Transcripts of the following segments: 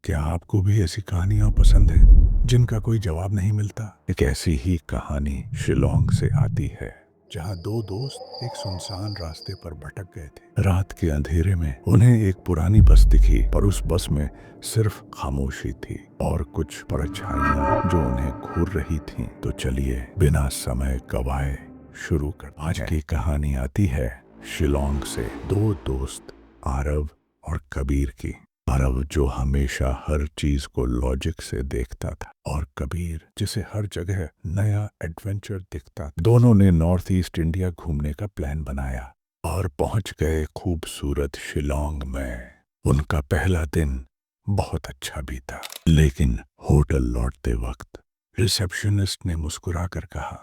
क्या आपको भी ऐसी कहानियां पसंद है जिनका कोई जवाब नहीं मिलता? एक ऐसी ही कहानी शिलोंग से आती है, जहां दो दोस्त एक सुनसान रास्ते पर भटक गए थे। रात के अंधेरे में उन्हें एक पुरानी बस दिखी, पर उस बस में सिर्फ खामोशी थी और कुछ परछाइयां जो उन्हें घूर रही थीं। तो चलिए बिना समय गवाए शुरू कर। आज की कहानी आती है शिलोंग से, दो दोस्त आरव और कबीर की। आरव जो हमेशा हर चीज को लॉजिक से देखता था, और कबीर जिसे हर जगह नया एडवेंचर दिखता था। दोनों ने नॉर्थ ईस्ट इंडिया घूमने का प्लान बनाया और पहुंच गए खूबसूरत शिलोंग में। उनका पहला दिन बहुत अच्छा बीता, लेकिन होटल लौटते वक्त रिसेप्शनिस्ट ने मुस्कुराकर कहा,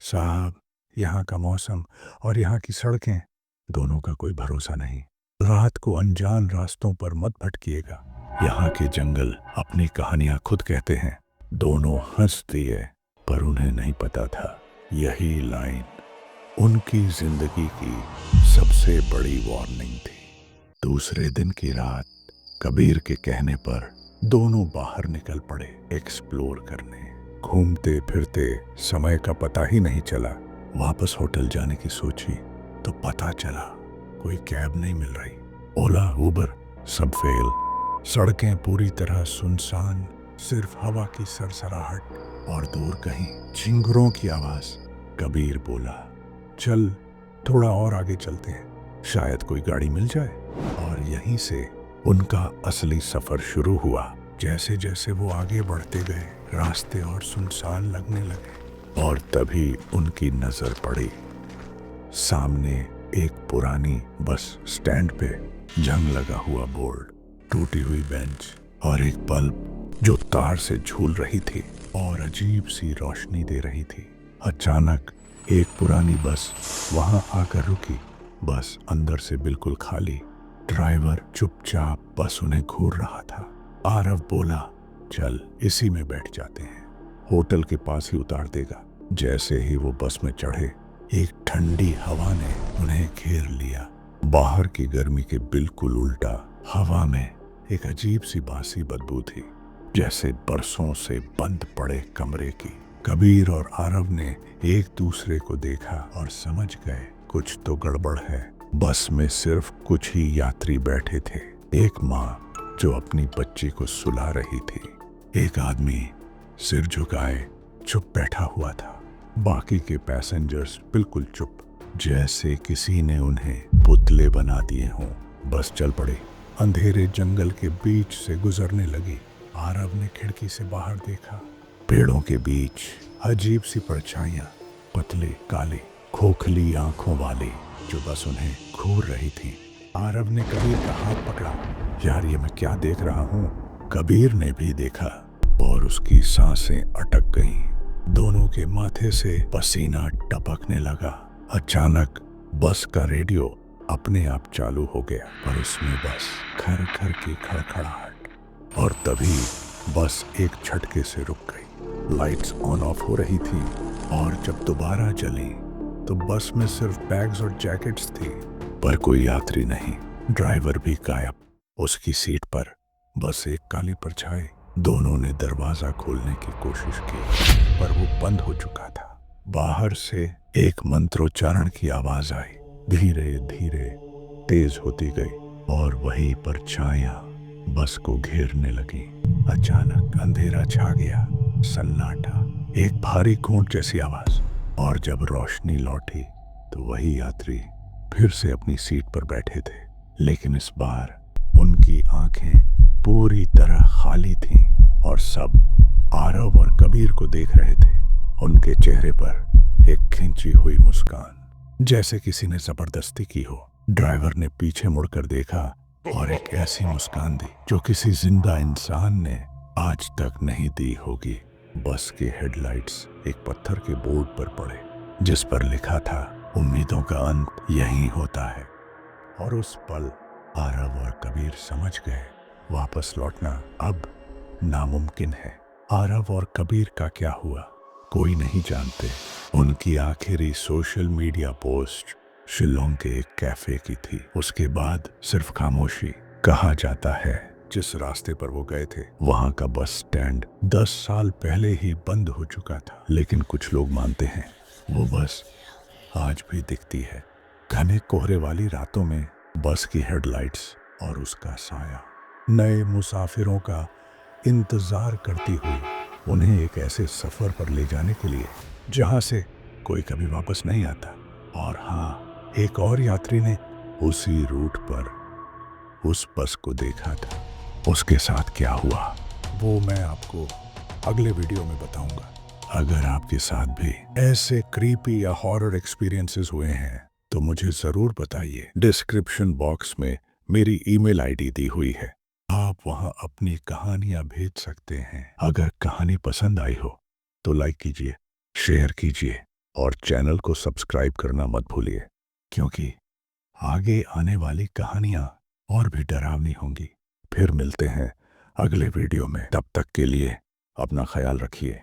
साहब, यहाँ का मौसम और यहाँ की सड़कें, दोनों का कोई भरोसा नहीं। रात को अनजान रास्तों पर मत भटकिएगा। यहाँ के जंगल अपनी कहानियां खुद कहते हैं। दोनों हंस दिए, पर उन्हें नहीं पता था यही लाइन उनकी जिंदगी की सबसे बड़ी वार्निंग थी। दूसरे दिन की रात कबीर के कहने पर दोनों बाहर निकल पड़े एक्सप्लोर करने। घूमते फिरते समय का पता ही नहीं चला। वापस होटल जाने की सोची तो पता चला कोई कैब नहीं मिल रही। ओला उबर सब फेल। सड़कें पूरी तरह सुनसान, सिर्फ हवा की सरसराहट और दूर कहीं झिंगुरों की आवाज। कबीर बोला, चल थोड़ा और आगे चलते हैं, शायद कोई गाड़ी मिल जाए। और यहीं से उनका असली सफर शुरू हुआ। जैसे जैसे वो आगे बढ़ते गए, रास्ते और सुनसान लगने लगे। और तभी उनकी नजर पड़ी सामने एक पुरानी बस स्टैंड पे जंग लगा हुआ बोर्ड, टूटी हुई बेंच और एक बल्ब जो तार से झूल रही थी और अजीब सी रोशनी दे रही थी। अचानक एक पुरानी बस वहां आकर रुकी। बस अंदर से बिल्कुल खाली। ड्राइवर चुपचाप बस उन्हें घूर रहा था। आरव बोला, चल इसी में बैठ जाते हैं, होटल के पास ही उतार देगा। जैसे ही वो बस में चढ़े, एक ठंडी हवा ने उन्हें घेर लिया। बाहर की गर्मी के बिल्कुल उल्टा हवा में एक अजीब सी बासी बदबू थी, जैसे बरसों से बंद पड़े कमरे की। कबीर और आरव ने एक दूसरे को देखा और समझ गए कुछ तो गड़बड़ है। बस में सिर्फ कुछ ही यात्री बैठे थे। एक माँ जो अपनी बच्ची को सुला रही थी। एक आदमी सिर झुकाए चुप बैठा हुआ था। बाकी के पैसेंजर्स बिल्कुल चुप, जैसे किसी ने उन्हें पुतले बना दिए हों। बस चल पड़ी। अंधेरे जंगल के बीच से गुजरने लगी। आरव ने खिड़की से बाहर देखा। पेड़ों के बीच अजीब सी परछाइयां, पतले काले खोखली आंखों वाली, जो बस उन्हें घूर रही थी। आरव ने कबीर का हाथ पकड़ा। यार, ये मैं क्या देख रहा हूँ? कबीर ने भी देखा और उसकी सांसें अटक गईं। दोनों के माथे से पसीना टपकने लगा। अचानक बस का रेडियो अपने आप चालू हो गया, और उसमें बस खर खर की खड़खड़ाहट। और तभी बस एक झटके से रुक गई। लाइट्स ऑन ऑफ हो रही थी, और जब दोबारा जली तो बस में सिर्फ बैग्स और जैकेट्स थी, पर कोई यात्री नहीं। ड्राइवर भी गायब। उसकी सीट पर बस एक काली परछाई। दोनों ने दरवाजा खोलने की कोशिश की, पर वो बंद हो चुका था। बाहर से एक मंत्रोच्चारण की आवाज आई, धीरे धीरे तेज होती गई, और वही परछाइयां बस को घेरने लगी। अचानक अंधेरा छा गया, सन्नाटा, एक भारी घूंट जैसी आवाज। और जब रोशनी लौटी तो वही यात्री फिर से अपनी सीट पर बैठे थे, लेकिन इस बार उनकी आंखें पूरी तरह खाली थीं, और सब आरव और कबीर को देख रहे थे। उनके चेहरे पर एक खिंची हुई मुस्कान, जैसे किसी ने जबरदस्ती की हो। ड्राइवर ने पीछे मुड़कर देखा और एक ऐसी मुस्कान दी जो किसी जिंदा इंसान ने आज तक नहीं दी होगी। बस के हेडलाइट्स एक पत्थर के बोर्ड पर पड़े, जिस पर लिखा था, उम्मीदों का अंत यहीं होता है। और उस पल आरव और कबीर समझ गए, वापस लौटना अब नामुमकिन है। आरव और कबीर का क्या हुआ, कोई नहीं जानते। उनकी आखिरी सोशल मीडिया पोस्ट शिलोंग के एक कैफे की थी। उसके बाद सिर्फ खामोशी। कहा जाता है जिस रास्ते पर वो गए थे वहां का बस स्टैंड 10 साल पहले ही बंद हो चुका था। लेकिन कुछ लोग मानते हैं वो बस आज भी दिखती है। घने कोहरे वाली रातों में बस की हेडलाइट्स और उसका साया नए मुसाफिरों का इंतजार करती हुई उन्हें एक ऐसे सफर पर ले जाने के लिए जहां से कोई कभी वापस नहीं आता। और हाँ, एक और यात्री ने उसी रूट पर उस बस को देखा था। उसके साथ क्या हुआ वो मैं आपको अगले वीडियो में बताऊंगा। अगर आपके साथ भी ऐसे क्रीपी या हॉरर एक्सपीरियंसेस हुए हैं तो मुझे जरूर बताइए। डिस्क्रिप्शन बॉक्स में मेरी ईमेल आईडी दी हुई है, आप वहां अपनी कहानियां भेज सकते हैं। अगर कहानी पसंद आई हो तो लाइक कीजिए, शेयर कीजिए और चैनल को सब्सक्राइब करना मत भूलिए, क्योंकि आगे आने वाली कहानियां और भी डरावनी होंगी। फिर मिलते हैं अगले वीडियो में। तब तक के लिए अपना ख्याल रखिए।